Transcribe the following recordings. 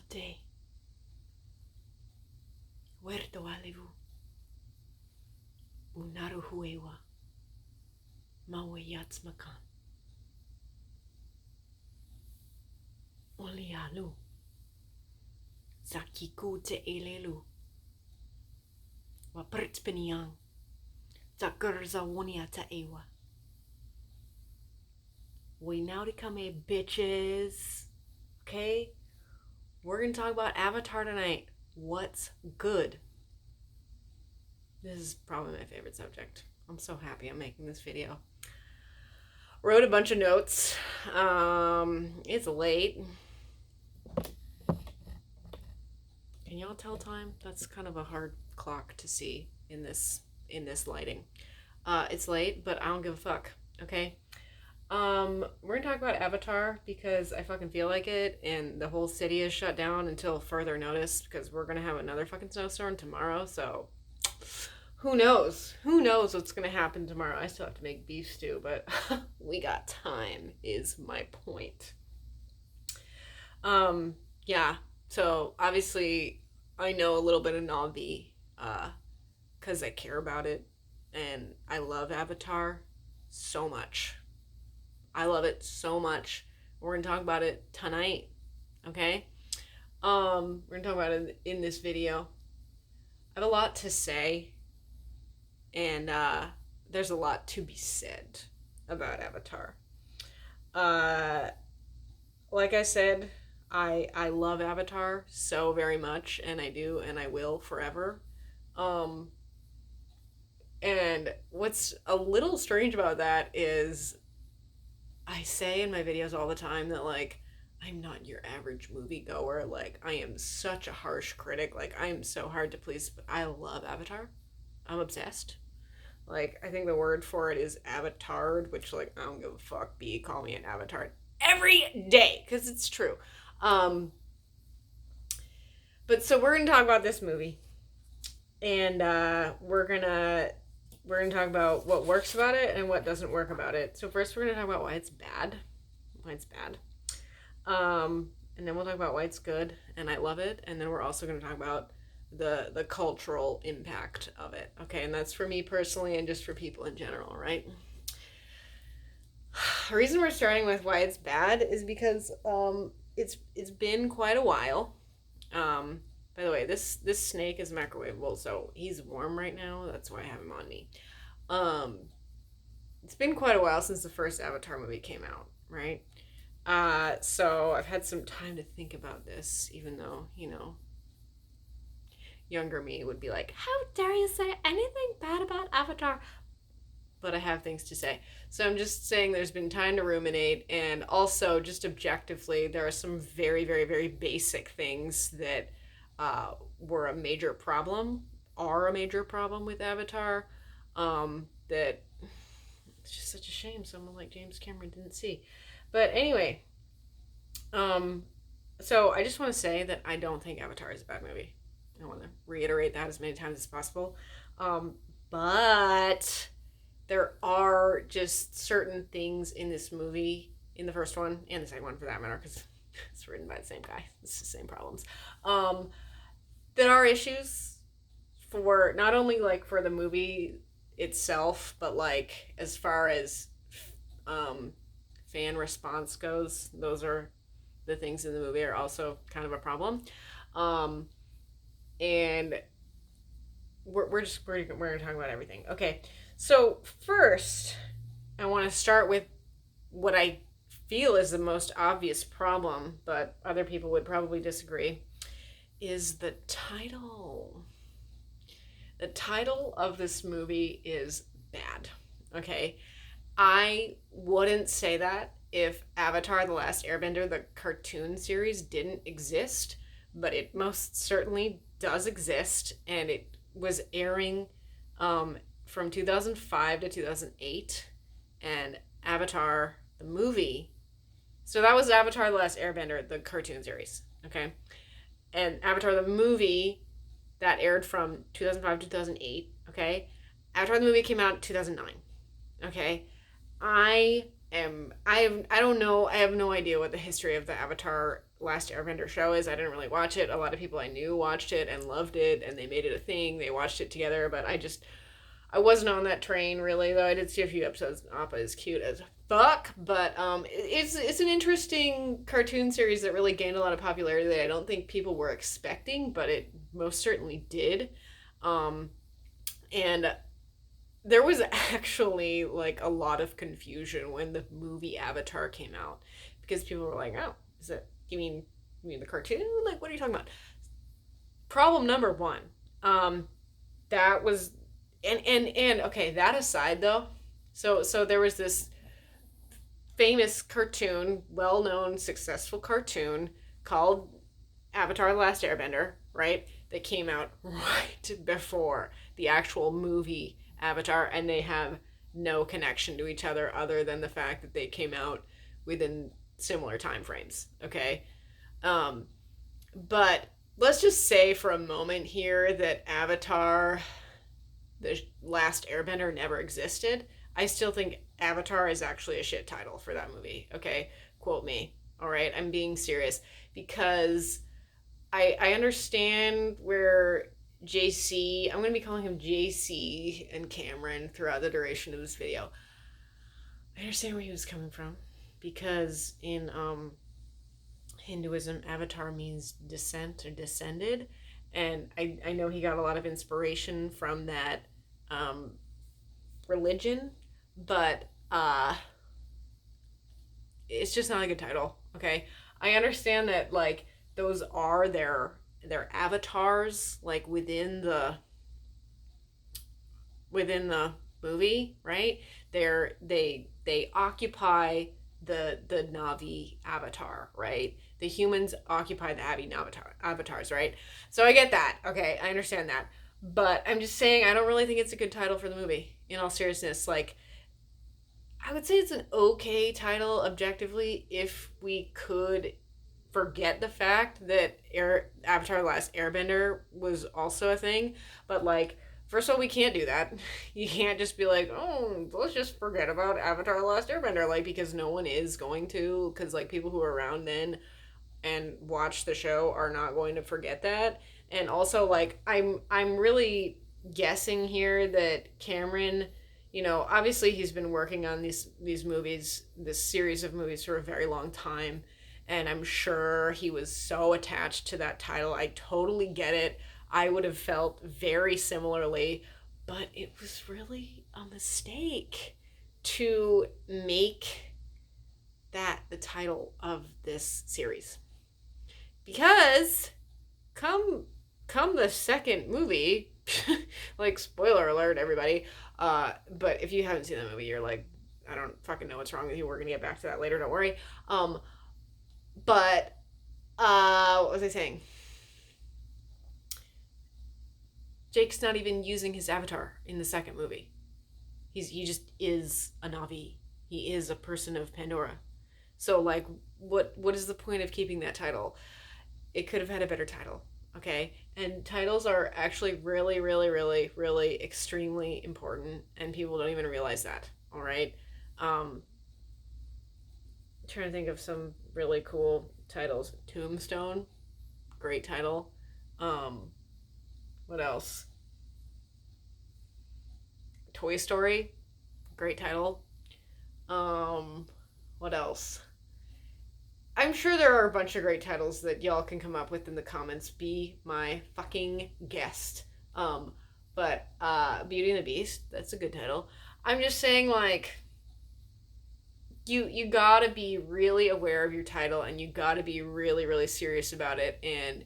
Te. Huerto alevu. Unaru huewa. Mawe yats makan. Olialu. Zakiku te elelu. Wapert piniang. Zakar zawonia ta ewa. We now to come bitches. Okay? We're gonna talk about Avatar tonight. What's good? This is probably my favorite subject. I'm so happy I'm making this video. Wrote a bunch of notes. It's late. Can y'all tell time? That's kind of a hard clock to see in this lighting. It's late, but I don't give a fuck. Okay. We're gonna talk about Avatar because I fucking feel like it, and the whole city is shut down until further notice because we're gonna have another fucking snowstorm tomorrow. So who knows? Who knows what's gonna happen tomorrow? I still have to make beef stew, but we got time. Is my point. Yeah. So obviously, I know a little bit of Na'vi, because I care about it, and I love Avatar so much. I love it so much. We're gonna talk about it tonight, okay? We're gonna talk about it in this video. I have a lot to say, and there's a lot to be said about Avatar. Like I said, I love Avatar so very much, and I do, and I will forever. And what's a little strange about that is I say in my videos all the time that, like, I'm not your average moviegoer. Like, I am such a harsh critic. Like, I am so hard to please, but I love Avatar. I'm obsessed. Like, I think the word for it is avatard, which, like, I don't give a fuck. Call me an avatar every day, because it's true. But so we're going to talk about this movie. And we're gonna talk about what works about it and what doesn't work about it. So first we're gonna talk about why it's bad. And then we'll talk about why it's good and I love it. And then we're also gonna talk about the cultural impact of it. Okay, and that's for me personally and just for people in general, right? The reason we're starting with why it's bad is because it's been quite a while. By the way, this snake is microwavable, so he's warm right now. That's why I have him on me. It's been quite a while since the first Avatar movie came out, right? So I've had some time to think about this, even though, younger me would be like, how dare you say anything bad about Avatar? But I have things to say. So I'm just saying there's been time to ruminate, and also just objectively, there are some very, very, very basic things that are a major problem with Avatar, that it's just such a shame someone like James Cameron didn't see. But anyway, so I just want to say that I don't think Avatar is a bad movie. I want to reiterate that as many times as possible. But there are just certain things in this movie, in the first one and the second one for that matter, because it's written by the same guy. It's the same problems. That are issues for not only like for the movie itself, but like as far as fan response goes, those are the things in the movie are also kind of a problem. And we're gonna talk about everything. Okay, so first I want to start with what I feel is the most obvious problem, but other people would probably disagree, is the title. The title of this movie is bad. Okay, I wouldn't say that if Avatar: The Last Airbender, the cartoon series, didn't exist, but it most certainly does exist, and it was airing from 2005 to 2008, and Avatar the movie. So that was Avatar: The Last Airbender, the cartoon series. Okay, and Avatar the movie that aired from 2005 to 2008. Okay, Avatar the movie came out in 2009. Okay, I I don't know. I have no idea what the history of the Avatar Last Airbender show is. I didn't really watch it. A lot of people I knew watched it and loved it, and they made it a thing. They watched it together, but I wasn't on that train really. Though I did see a few episodes. Appa is cute as fuck, but it's an interesting cartoon series that really gained a lot of popularity that I don't think people were expecting, but it most certainly did. Um, and there was actually like a lot of confusion when the movie Avatar came out because people were like, "Oh, is it? You mean the cartoon? Like, what are you talking about?" Problem number one, um, that was, and okay. That aside, though, so there was this famous cartoon, well known, successful cartoon called Avatar: The Last Airbender, right? That came out right before the actual movie Avatar, and they have no connection to each other than the fact that they came out within similar time frames. Okay, um, but let's just say for a moment here that Avatar: The Last Airbender never existed. I still think Avatar is actually a shit title for that movie. Okay, quote me. All right, I'm being serious because I understand where JC, I'm going to be calling him JC and Cameron throughout the duration of this video. I understand where he was coming from because in Hinduism, avatar means descent or descended. And I know he got a lot of inspiration from that um, religion, but it's just not a good title. Okay, I understand that like those are their avatars like within the movie, right? They occupy the Navi avatar, right? The humans occupy the Abby avatars, right? So I get that. Okay, I understand that. But I'm just saying I don't really think it's a good title for the movie. In all seriousness, like I would say it's an okay title objectively if we could forget the fact that Avatar: Last Airbender was also a thing. But like, first of all, we can't do that. You can't just be like, oh, let's just forget about Avatar: Last Airbender, like because no one is going to, because like people who were around then and watch the show are not going to forget that. And also, like, I'm really guessing here that Cameron, obviously he's been working on these movies, this series of movies for a very long time, and I'm sure he was so attached to that title. I totally get it. I would have felt very similarly, but it was really a mistake to make that the title of this series. Because come come the second movie, like spoiler alert everybody, but if you haven't seen that movie, you're like, I don't fucking know what's wrong with you. We're gonna get back to that later, don't worry. But what was I saying? Jake's not even using his avatar in the second movie. He just is a Navi. He is a person of Pandora. So like what is the point of keeping that title? It could have had a better title. Okay? And titles are actually really, really, really, really extremely important, and people don't even realize that. All right? I'm trying to think of some really cool titles. Tombstone, great title. Um, what else? Toy Story, great title. Um, what else? I'm sure there are a bunch of great titles that y'all can come up with in the comments. Be my fucking guest. But Beauty and the Beast, that's a good title. I'm just saying, like, you gotta be really aware of your title, and you gotta be really, really serious about it, and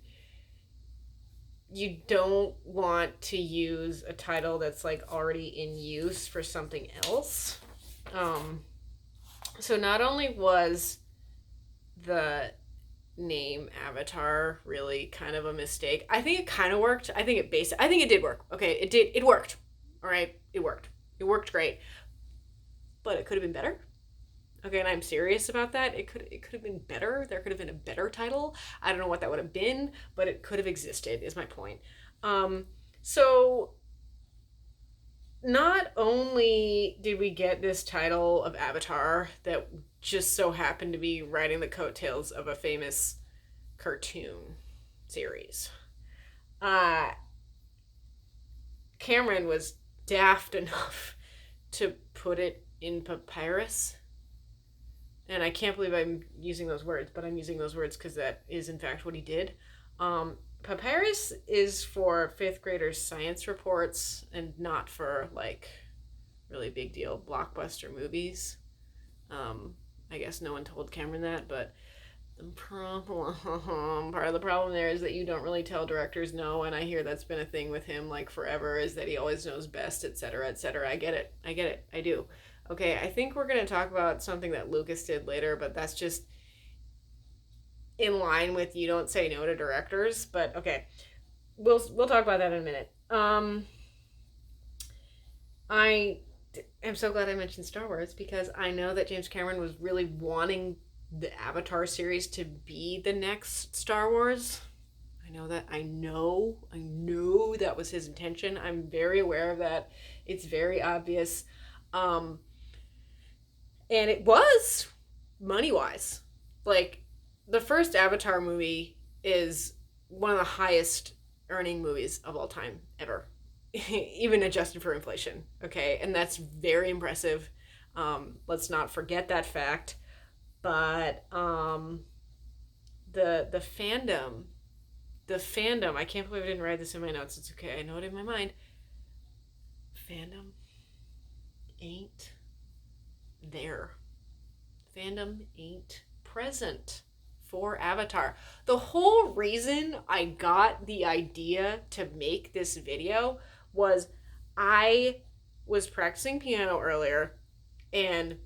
you don't want to use a title that's like already in use for something else. Um, so not only was the name Avatar really kind of a mistake. I think it kind of worked. I think it did work. Okay, it worked. All right, it worked. It worked great. But it could have been better. Okay, and I'm serious about that. It could have been better. There could have been a better title. I don't know what that would have been, but it could have existed is my point. So not only did we get this title of Avatar that just so happened to be riding the coattails of a famous cartoon series, uh, Cameron was daft enough to put it in papyrus. And I can't believe I'm using those words, but I'm using those words because that is, in fact, what he did. Papyrus is for fifth graders' science reports and not for, like, really big deal blockbuster movies. I guess no one told Cameron that, but the problem, part of the problem there is that you don't really tell directors no, and I hear that's been a thing with him like forever, is that he always knows best, etc., etc. I get it. I do. Okay, I think we're gonna talk about something that Lucas did later, but that's just in line with you don't say no to directors. But okay, we'll talk about that in a minute. I am so glad I mentioned Star Wars because I know that James Cameron was really wanting the Avatar series to be the next Star Wars. I know that was his intention. I'm very aware of that. It's very obvious. Um, and it was money wise. Like, the first Avatar movie is one of the highest earning movies of all time ever, even adjusted for inflation. Okay, and that's very impressive. Let's not forget that fact. But the fandom, I can't believe I didn't write this in my notes. It's okay. I know it in my mind. Fandom ain't there. Fandom ain't present for Avatar. The whole reason I got the idea to make this video was I was practicing piano earlier and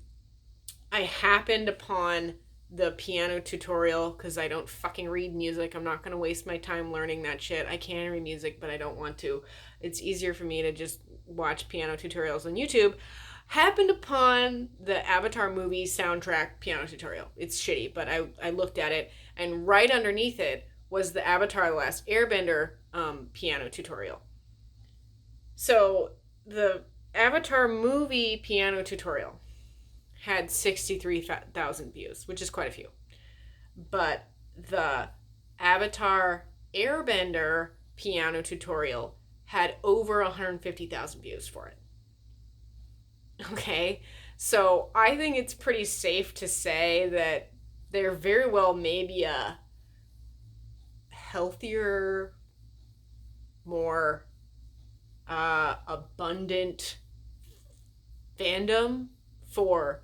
I happened upon the piano tutorial because I don't fucking read music. I'm not going to waste my time learning that shit. I can read music, but I don't want to. It's easier for me to just watch piano tutorials on YouTube. Happened upon the Avatar movie soundtrack piano tutorial. It's shitty, but I looked at it, and right underneath it was the Avatar The Last Airbender piano tutorial. So the Avatar movie piano tutorial had 63,000 views, which is quite a few. But the Avatar Airbender piano tutorial had over 150,000 views for it. Okay, so I think it's pretty safe to say that there very well may be a healthier, more abundant fandom for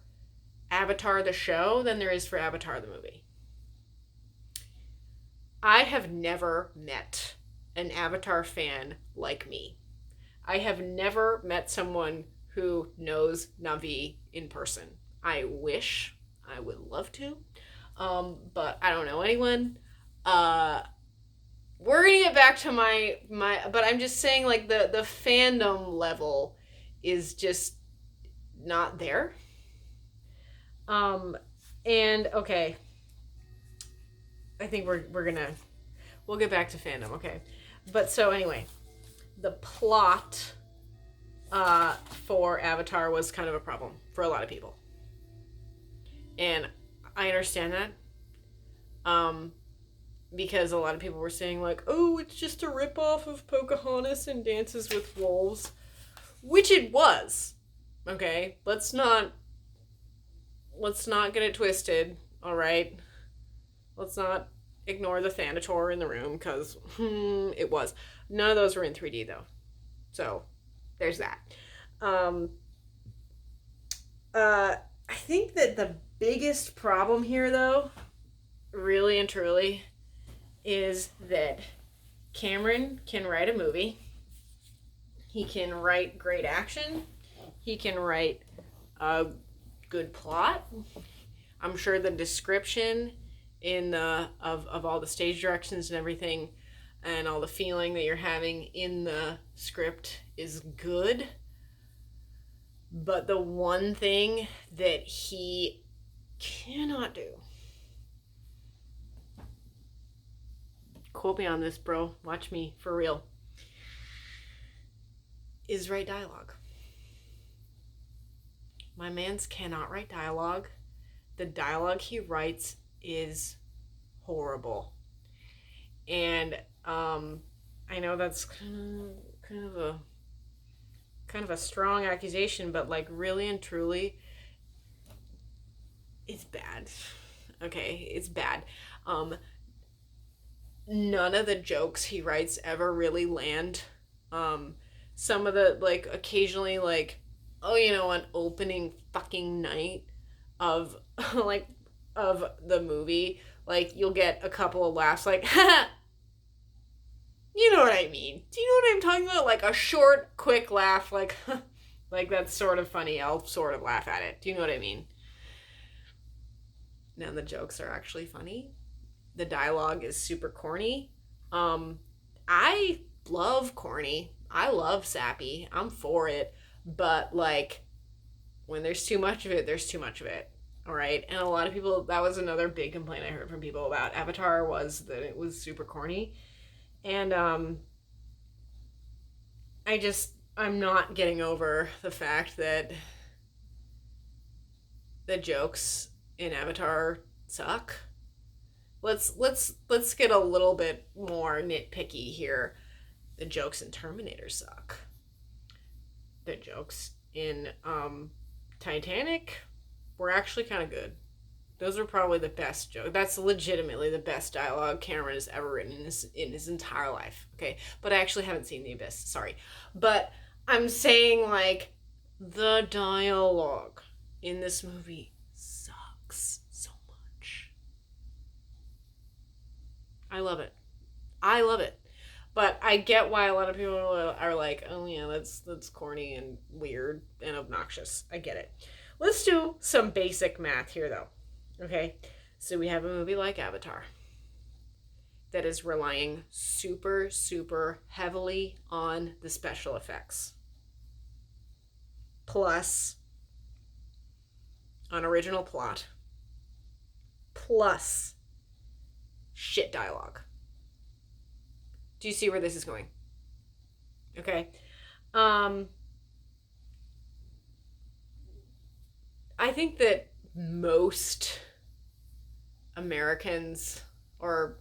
Avatar the show than there is for Avatar the movie. I have never met an Avatar fan like me. I have never met someone who knows Na'vi in person. I wish. I would love to. But I don't know anyone. We're gonna get back to my but I'm just saying, like, the fandom level is just not there. And okay, I think we'll get back to fandom. Okay, but so anyway, the plot for Avatar was kind of a problem for a lot of people, and I understand that. Because a lot of people were saying, like, oh, it's just a ripoff of Pocahontas and Dances with Wolves, which it was. Okay, let's not get it twisted. All right, let's not ignore the Thanator in the room because it was. None of those were in 3D though, so there's that. I think that the biggest problem here, though, really and truly, is that Cameron can write a movie. He can write great action. He can write a good plot. I'm sure the description in the of all the stage directions and everything and all the feeling that you're having in the script is good. But the one thing that he cannot do, quote me on this, bro, watch me for real, is write dialogue. My man's cannot write dialogue. The dialogue he writes is horrible. And I know that's kind of a strong accusation, but like really and truly, it's bad. Okay, it's bad. Um, None of the jokes he writes ever really land. Um, some of the like occasionally like, oh, on opening fucking night of like of the movie, like you'll get a couple of laughs, like, you know what I mean? Do you know what I'm talking about? Like a short, quick laugh, like, like that's sort of funny. I'll sort of laugh at it. Do you know what I mean? Now the jokes are actually funny. The dialogue is super corny. Um, I love corny. I love sappy. I'm for it. But like when there's too much of it, there's too much of it. All right. And a lot of people, that was another big complaint I heard from people about Avatar, was that it was super corny. And I'm not getting over the fact that the jokes in Avatar suck. Let's get a little bit more nitpicky here. The jokes in Terminator suck. The jokes in Titanic were actually kind of good. Those are probably the best jokes. That's legitimately the best dialogue Cameron has ever written in his entire life. Okay, but I actually haven't seen The Abyss. Sorry, but I'm saying like the dialogue in this movie sucks so much. I love it. I love it. But I get why a lot of people are like, oh yeah, that's corny and weird and obnoxious. I get it. Let's do some basic math here though. Okay? So we have a movie like Avatar that is relying super, super heavily on the special effects. Plus an original plot. Plus shit dialogue. Do you see where this is going? Okay. I think that most Americans, or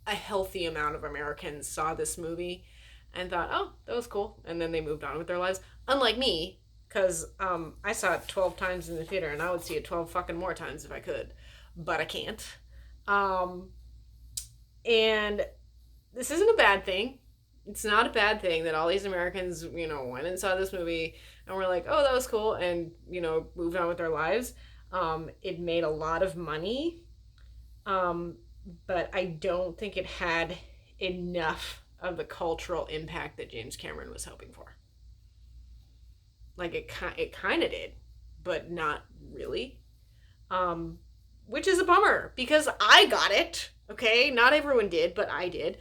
a healthy amount of Americans, saw this movie and thought, oh, that was cool. And then they moved on with their lives. Unlike me, because I saw it 12 times in the theater and I would see it 12 fucking more times if I could. But I can't. And this isn't a bad thing. It's not a bad thing that all these Americans, went and saw this movie and were like, oh, that was cool, and, moved on with their lives. It made a lot of money, but I don't think it had enough of the cultural impact that James Cameron was hoping for. Like, it kind of did, but not really. Which is a bummer, because I got it, okay? Not everyone did, but I did.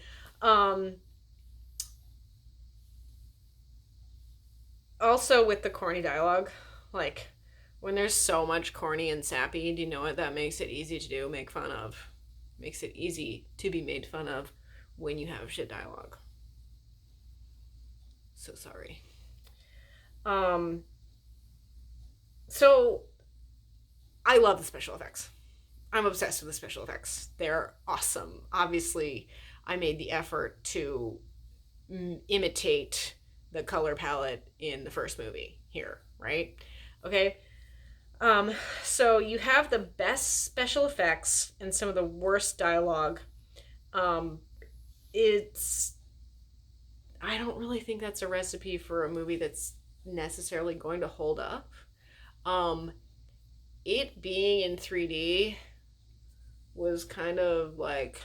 Also, with the corny dialogue, like, when there's so much corny and sappy, do you know what that makes it easy to do? Make fun of. Makes it easy to be made fun of when you have shit dialogue. So sorry. So I love the special effects. I'm obsessed with the special effects. They're awesome. Obviously, I made the effort to imitate the color palette in the first movie here, right? Okay. So you have the best special effects and some of the worst dialogue. It's I don't really think that's a recipe for a movie that's necessarily going to hold up. Um, it being in 3D was kind of like,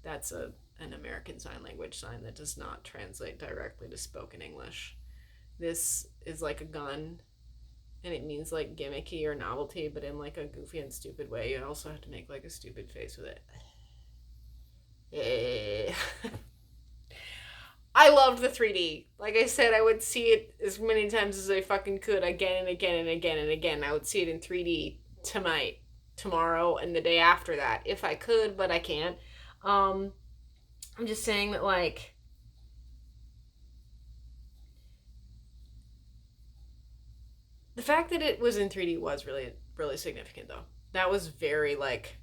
that's an American Sign Language sign that does not translate directly to spoken English. This is like a gun, and it means like gimmicky or novelty, but in like a goofy and stupid way. You also have to make like a stupid face with it. I loved the 3D. Like I said, I would see it as many times as I fucking could, again and again and again and again. I would see it in 3D tonight, tomorrow, and the day after that, if I could, but I can't. I'm just saying that, like, The fact that it was in 3D was really, really significant, though. That was very, like,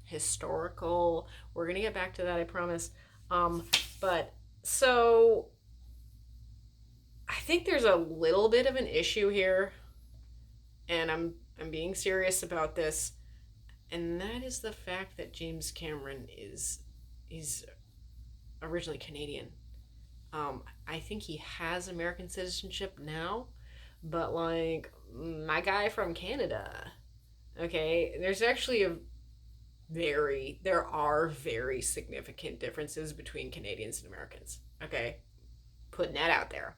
historical. We're going to get back to that, I promise. Um, but so I think there's a little bit of an issue here, and I'm being serious about this, and that is the fact that James Cameron he's originally Canadian. I think he has American citizenship now, but like my guy from Canada, okay, there are very significant differences between Canadians and Americans. Okay, putting that out there.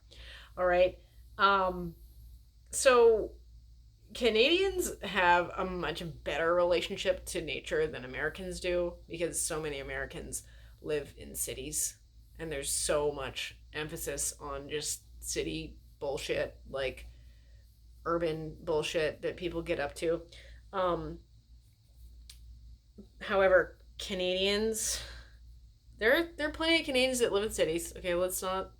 All right. Um, so Canadians have a much better relationship to nature than Americans do because so many Americans live in cities and there's so much emphasis on just city bullshit, like urban bullshit that people get up to. Um, However, Canadians, there are plenty of Canadians that live in cities. Okay, let's not.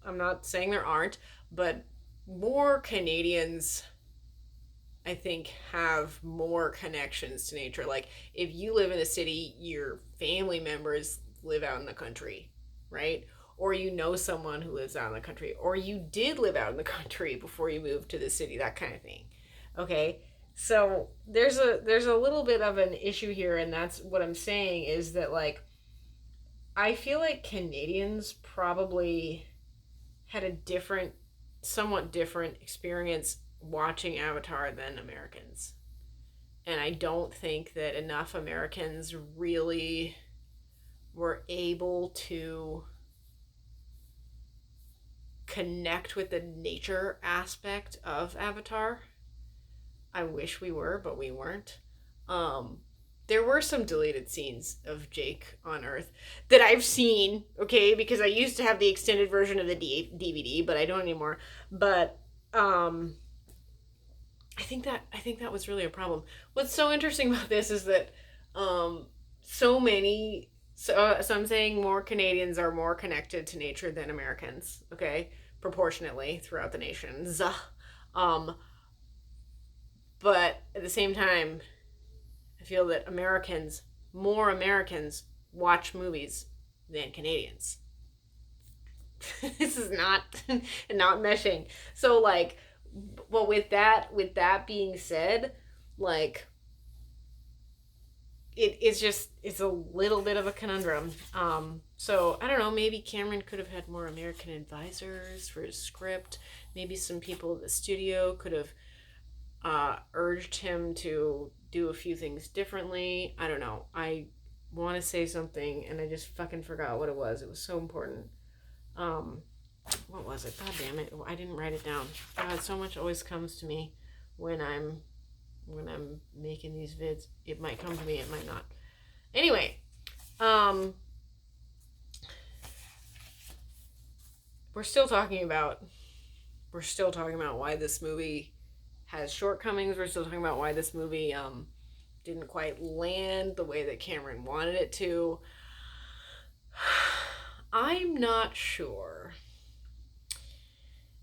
I'm not saying there aren't, but more Canadians I think have more connections to nature. Like if you live in a city, your family members live out in the country, right? Or you know someone who lives out in the country, or you did live out in the country before you moved to the city, that kind of thing. Okay? So there's a little bit of an issue here, and that's what I'm saying is that like I feel like Canadians probably had a somewhat different experience watching Avatar than Americans. And I don't think that enough Americans really were able to connect with the nature aspect of Avatar. I wish we were, but we weren't. Um, there were some deleted scenes of Jake on Earth that I've seen, okay, because I used to have the extended version of the DVD, but I don't anymore. But um, I think that was really a problem. What's so interesting about this is that um, so many so I'm saying more Canadians are more connected to nature than Americans. Okay, proportionately throughout the nations. Um, but at the same time, I feel that more Americans, watch movies than Canadians. This is not meshing. So like, well, with that being said, like it's a little bit of a conundrum. So I don't know. Maybe Cameron could have had more American advisors for his script. Maybe some people at the studio could have urged him to do a few things differently. I don't know. I want to say something and I just fucking forgot what it was. It was so important. Um, what was it? God damn it! I didn't write it down. God, so much always comes to me when I'm making these vids. It might come to me. It might not. Anyway, um, we're still talking about why this movie has shortcomings. We're still talking about why this movie didn't quite land the way that Cameron wanted it to. I'm not sure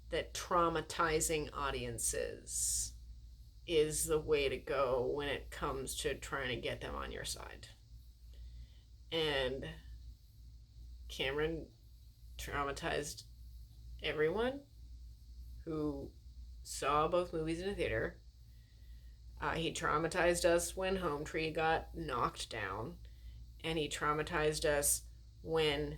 that traumatizing audiences is the way to go when it comes to trying to get them on your side. And Cameron traumatized everyone who saw both movies in a theater. He traumatized us when Home Tree got knocked down, and he traumatized us when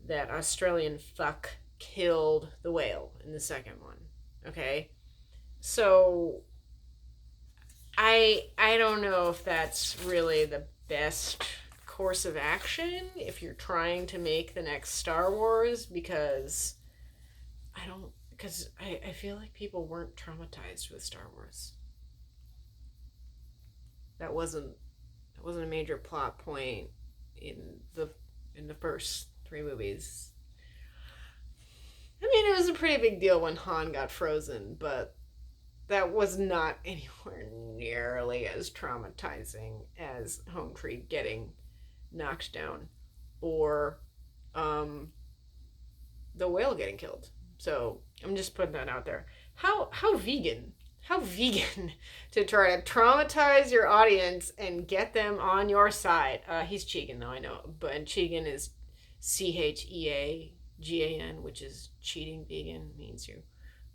that Australian fuck killed the whale in the second one. Okay? So I don't know if that's really the best course of action if you're trying to make the next Star Wars because I feel like people weren't traumatized with Star Wars. That wasn't a major plot point in the first three movies. I mean, it was a pretty big deal when Han got frozen, but that was not anywhere nearly as traumatizing as Home Tree getting knocked down or um, the whale getting killed. So I'm just putting that out there. How vegan? How vegan to try to traumatize your audience and get them on your side. He's Chegan though, I know, but Chegan is Cheagan, which is cheating vegan, means you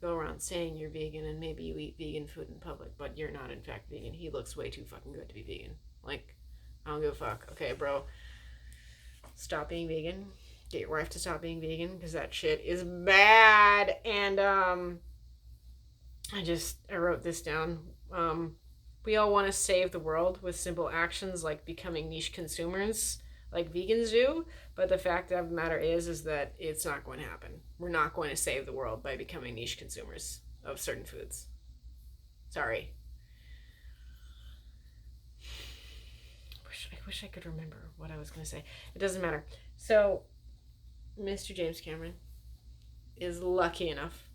go around saying you're vegan and maybe you eat vegan food in public, but you're not in fact vegan. He looks way too fucking good to be vegan. Like, I don't give a fuck. Okay, bro. Stop being vegan. Get your wife to stop being vegan because that shit is bad. And I wrote this down. We all want to save the world with simple actions like becoming niche consumers, like vegans do. But the fact of the matter is that it's not going to happen. We're not going to save the world by becoming niche consumers of certain foods. Sorry. I wish I could remember what I was going to say. It doesn't matter. So, Mr. James Cameron is lucky enough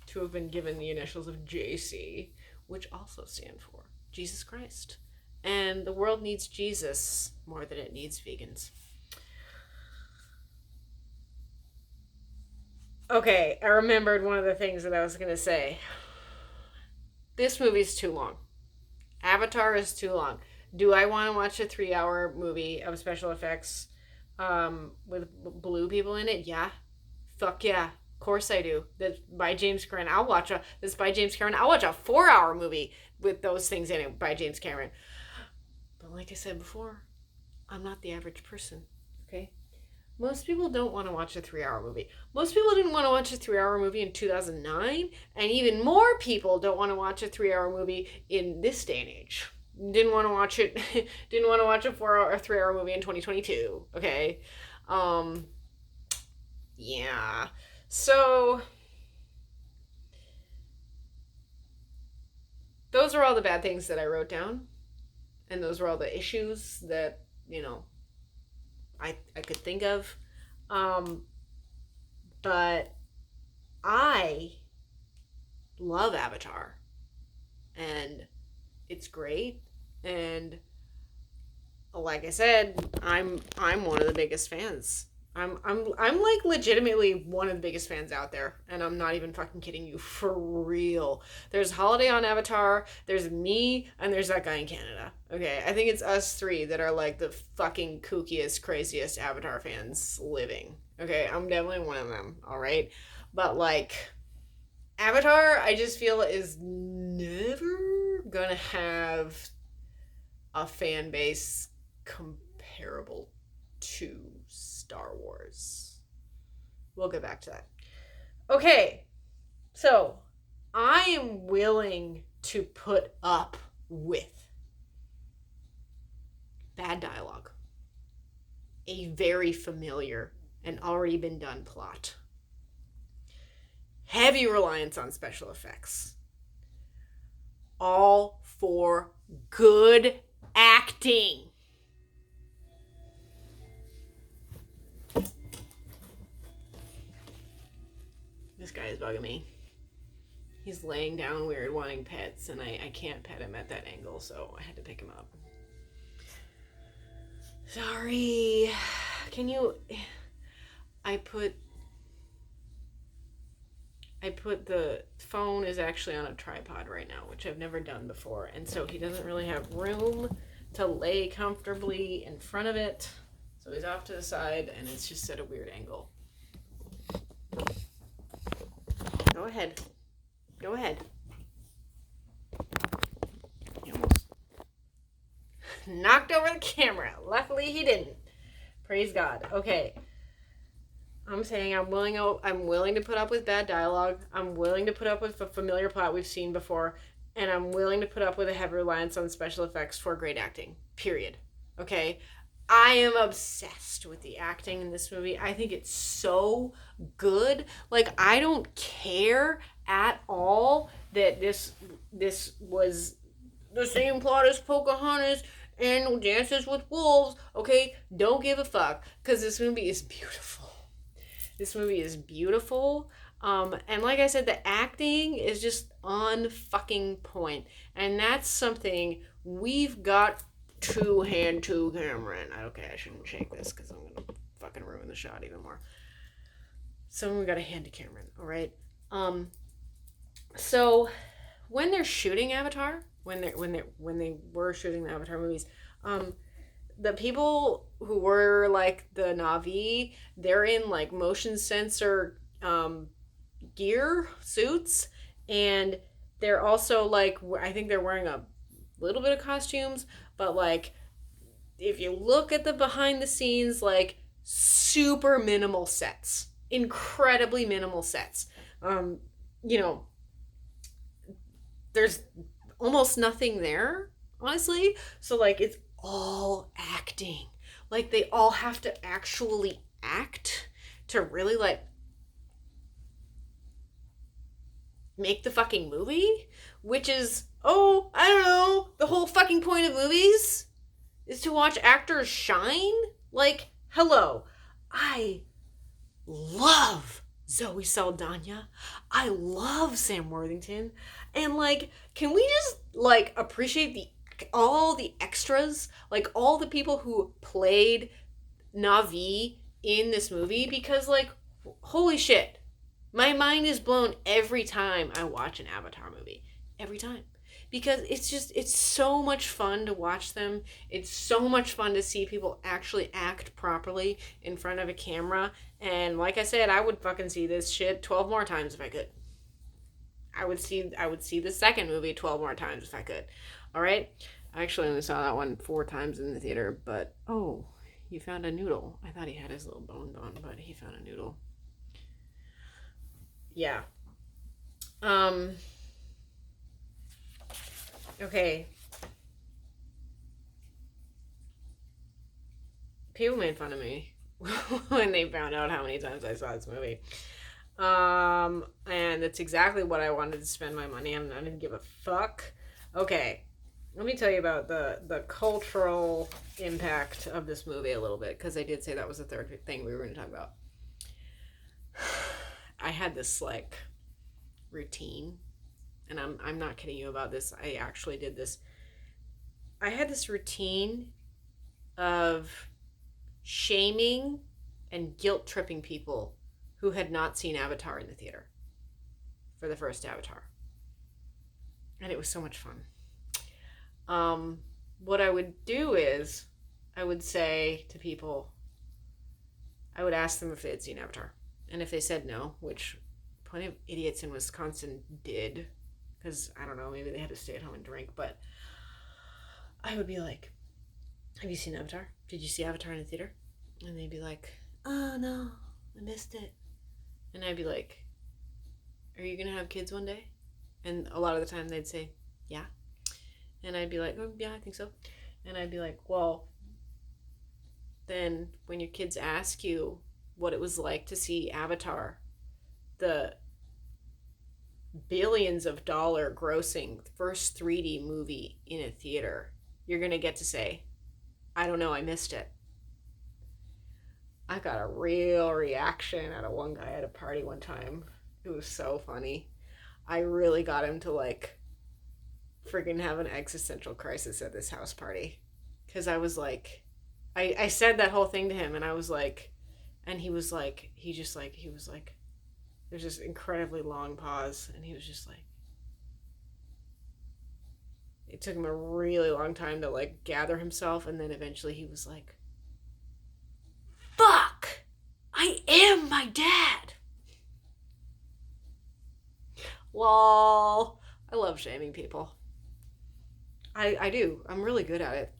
to have been given the initials of JC, which also stand for Jesus Christ. And the world needs Jesus more than it needs vegans. Okay, I remembered one of the things that I was going to say. This movie's too long. Avatar is too long. Do I want to watch a 3-hour movie of special effects with blue people in it? Yeah. Fuck yeah. Of course I do. That's by James Cameron. I'll watch a 4-hour movie with those things in it by James Cameron. But like I said before, I'm not the average person. Okay? Most people don't want to watch a 3-hour movie. Most people didn't want to watch a 3-hour movie in 2009, and even more people don't want to watch a 3-hour movie in this day and age. Didn't want to watch it. Didn't want to watch a 3-hour movie in 2022. Okay, yeah. So those are all the bad things that I wrote down, and those are all the issues that I could think of. But I love Avatar, and it's great. And like I said, I'm one of the biggest fans. I'm like legitimately one of the biggest fans out there, and I'm not even fucking kidding you, for real. There's Holiday on Avatar, there's me, and there's that guy in Canada. Okay, I think it's us three that are like the fucking kookiest, craziest Avatar fans living. Okay, I'm definitely one of them, alright? But like, Avatar, I just feel is never gonna have a fan base comparable to Star Wars. We'll get back to that. Okay, so I am willing to put up with bad dialogue, a very familiar and already been done plot, heavy reliance on special effects, all for good acting. This guy is bugging me. He's laying down weird, wanting pets, and I can't pet him at that angle, so I had to pick him up. Sorry. Can you... I put the phone is actually on a tripod right now, which I've never done before, and so he doesn't really have room to lay comfortably in front of it, so he's off to the side, and it's just at a weird angle. Go ahead. Go ahead. He almost knocked over the camera. Luckily he didn't. Praise God. Okay. I'm saying I'm willing to put up with bad dialogue. I'm willing to put up with a familiar plot we've seen before. And I'm willing to put up with a heavy reliance on special effects for great acting. Period. Okay? I am obsessed with the acting in this movie. I think it's so good. Like, I don't care at all that this was the same plot as Pocahontas and Dances with Wolves. Okay? Don't give a fuck. Because this movie is beautiful. This movie is beautiful. And like I said, the acting is just on fucking point. And that's something we've got to hand to Cameron. Okay, I shouldn't shake this because I'm going to fucking ruin the shot even more. So we got to hand to Cameron, alright? So when they're shooting Avatar, when they were shooting the Avatar movies, the people who were like the Na'vi, they're in like motion sensor gear suits, and they're also like, I think they're wearing a little bit of costumes, but like if you look at the behind the scenes, like super minimal sets, incredibly minimal sets. Um, you know, there's almost nothing there, honestly. So like it's all acting. Like they all have to actually act to really like make the fucking movie, which is, oh, I don't know, the whole fucking point of movies is to watch actors shine. Like, hello. I love Zoe Saldana. I love Sam Worthington. And like, can we just like appreciate the all the extras, like all the people who played Navi in this movie, because like holy shit. My mind is blown every time I watch an Avatar movie. Every time. Because it's so much fun to watch them. It's so much fun to see people actually act properly in front of a camera. And like I said, I would fucking see this shit 12 more times if I could. I would see the second movie 12 more times if I could. All right? I actually only saw that one 4 times in the theater, but oh, he found a noodle. I thought he had his little bone gone, but he found a noodle. Yeah. Um okay. People made fun of me when they found out how many times I saw this movie. And that's exactly what I wanted to spend my money on. I didn't give a fuck. Okay, let me tell you about the cultural impact of this movie a little bit, because I did say that was the third thing we were going to talk about. I had this like routine, and I'm not kidding you about this. I actually did this. I had this routine of shaming and guilt tripping people who had not seen Avatar in the theater for the first Avatar. And it was so much fun. What I would do is I would say to people, I would ask them if they had seen Avatar. And if they said no, which plenty of idiots in Wisconsin did, because I don't know, maybe they had to stay at home and drink, but I would be like, have you seen Avatar? Did you see Avatar in the theater? And they'd be like, oh no, I missed it. And I'd be like, are you gonna have kids one day? And a lot of the time they'd say, yeah. And I'd be like, oh yeah, I think so. And I'd be like, well, then when your kids ask you what it was like to see Avatar, the billions of dollar grossing first 3D movie in a theater, you're gonna get to say, I don't know, I missed it. I got a real reaction out of one guy at a party one time. It was so funny. I really got him to like freaking have an existential crisis at this house party. Because I was like, I said that whole thing to him, and I was like, and he was like, he was like, there's this incredibly long pause, and he was just like, it took him a really long time to like gather himself, and then eventually he was like, fuck, I am my dad. Lol. I love shaming people. I do. I'm really good at it.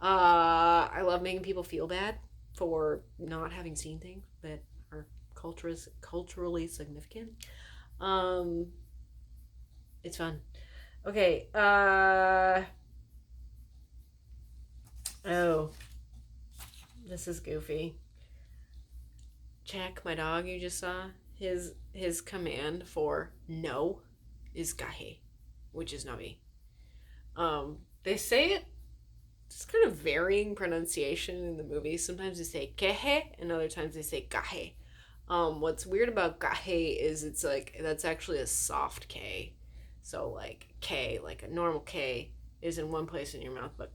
I love making people feel bad for not having seen things that are culturally significant. Um, it's fun. Okay. Oh, this is goofy. Jack, my dog you just saw, his command for no is gahe, which is Navi. They say it, it's kind of varying pronunciation in the movie. Sometimes they say kehe, and other times they say gahe. What's weird about gahe is it's like that's actually a soft K. So like K, like a normal K, is in one place in your mouth, but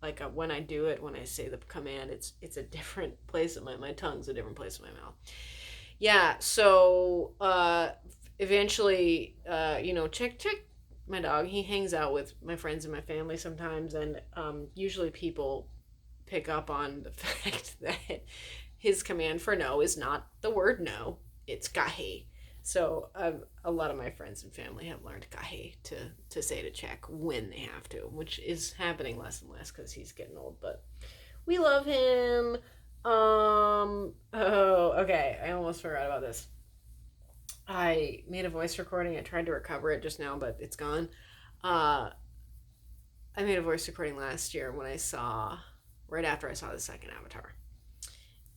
like when I do it, when I say the command, it's a different place in my tongue's a different place in my mouth. Yeah, so eventually, check my dog. He hangs out with my friends and my family sometimes, and usually people pick up on the fact that his command for no is not the word no, it's gahe. So a lot of my friends and family have learned gahe to say to check when they have to, which is happening less and less because he's getting old. But we love him. Oh, okay. I almost forgot about this. I made a voice recording. I tried to recover it just now, but it's gone. Uh, I made a voice recording last year when I saw, right after I saw the second Avatar.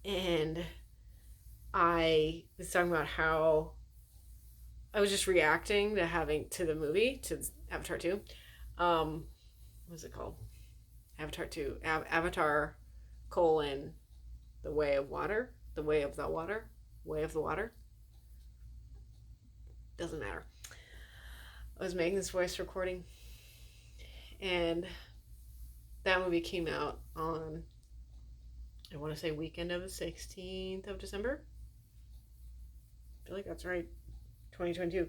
And I was talking about how I was just reacting to the movie, to Avatar 2. What's it called? Avatar 2. Avatar colon the way of water. The way of the water. Way of the water. Doesn't matter. I was making this voice recording, and that movie came out on, I want to say, weekend of the 16th of December. I feel like that's right. 2022.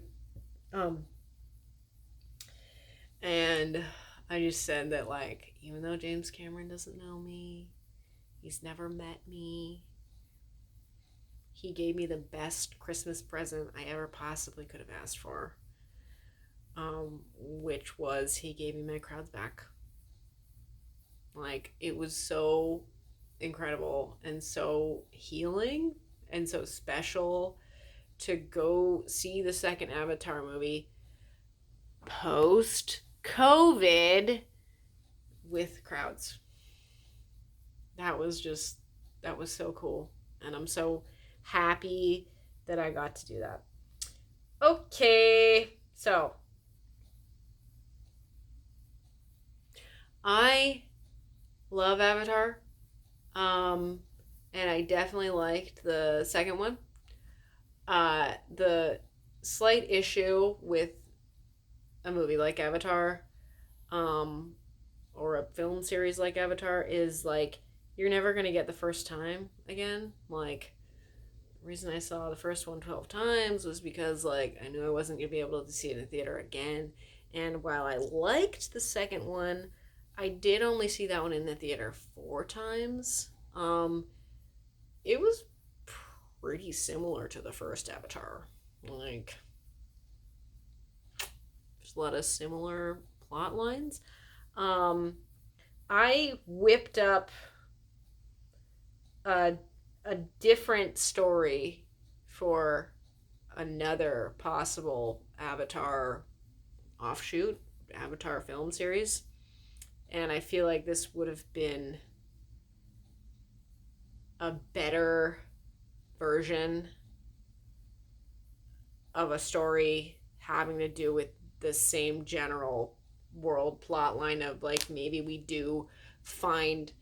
And I just said that, like, even though James Cameron doesn't know me, he's never met me, he gave me the best Christmas present I ever possibly could have asked for, which was he gave me my crowds back. Like, it was so incredible and so healing and so special to go see the second Avatar movie post COVID with crowds. That was so cool. And I'm so happy that I got to do that. Okay, so I love Avatar. And I definitely liked the second one. The slight issue with a movie like Avatar, or a film series like Avatar, is like you're never gonna get the first time again. Like, the reason I saw the first one 12 times was because, like, I knew I wasn't gonna be able to see it in the theater again. And while I liked the second one, I did only see that one in the theater 4 times. It was pretty similar to the first Avatar. Like, there's a lot of similar plot lines. I whipped up a, a different story for another possible Avatar offshoot, Avatar film series. And I feel like this would have been a better version of a story having to do with the same general world plot line of, like, maybe we do find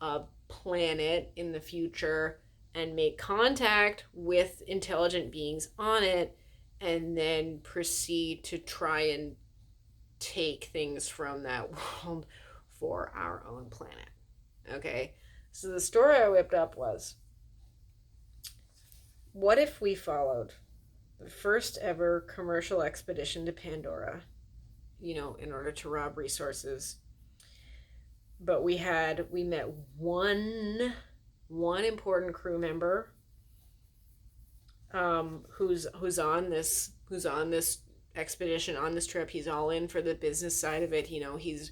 a planet in the future and make contact with intelligent beings on it, and then proceed to try and take things from that world for our own planet. Okay, so the story I whipped up was, what if we followed the first ever commercial expedition to Pandora, in order to rob resources? But we met one important crew member, who's on this expedition, on this trip. He's all in for the business side of it. He's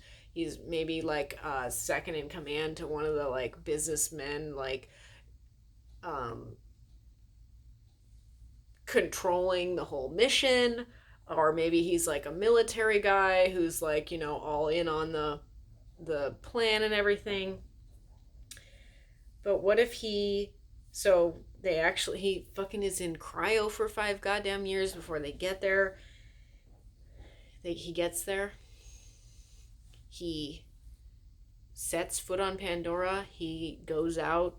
maybe like second in command to one of the, like, businessmen, like, controlling the whole mission. Or maybe he's like a military guy who's, like, all in on the plan and everything. But what if he fucking is in cryo for 5 goddamn years before they get there. He gets there. He sets foot on Pandora. He goes out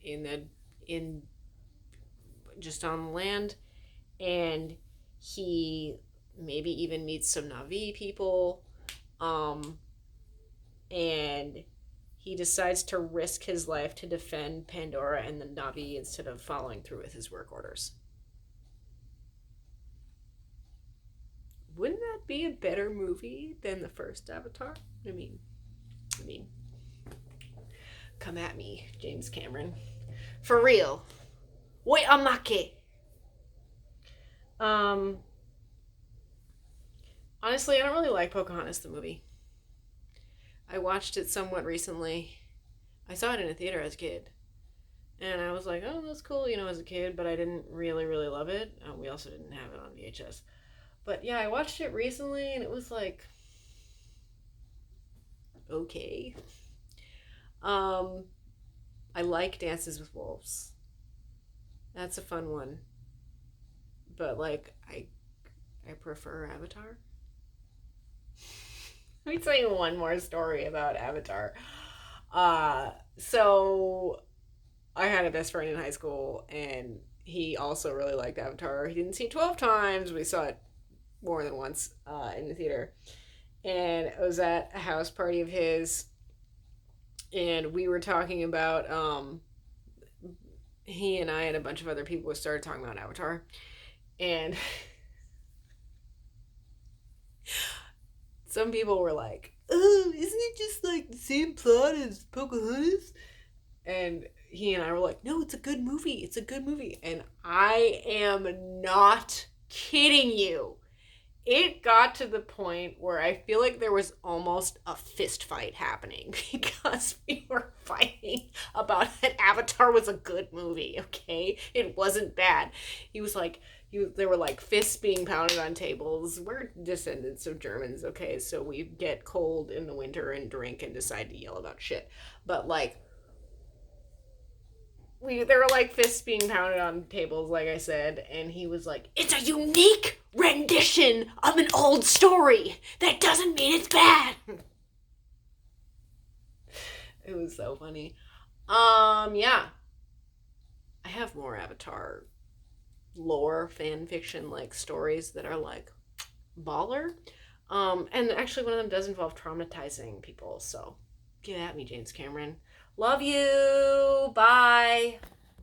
in just on the land, and he maybe even meets some Na'vi people, and he decides to risk his life to defend Pandora and the Na'vi instead of following through with his work orders. that be a better movie than the first Avatar? I mean, come at me, James Cameron. For real. Wait, amake. Honestly, I don't really like Pocahontas the movie. I watched it somewhat recently. I saw it in a theater as a kid. And I was like, oh, that's cool, as a kid, but I didn't really, really love it. We also didn't have it on VHS. But yeah, I watched it recently and it was like, okay. I like Dances with Wolves. That's a fun one. But like, I prefer Avatar. Let me tell you one more story about Avatar. So I had a best friend in high school, and he also really liked Avatar. He didn't see it 12 times. We saw it more than once in the theater. And it was at a house party of his, and we were talking about, he and I and a bunch of other people started talking about Avatar. And some people were like, oh, isn't it just like the same plot as Pocahontas? And he and I were like, no, it's a good movie. It's a good movie. And I am not kidding you. It got to the point where I feel like there was almost a fist fight happening because we were fighting about that Avatar was a good movie, okay? It wasn't bad. He was like, there were like fists being pounded on tables. We're descendants of Germans, okay? So we get cold in the winter and drink and decide to yell about shit. But like, there were like fists being pounded on tables, like I said, and he was like, it's a unique rendition of an old story. That doesn't mean it's bad. It was so funny. Yeah. I have more Avatar lore, fan fiction, like stories that are like baller. And actually one of them does involve traumatizing people, so get at me, James Cameron. Love you. Bye.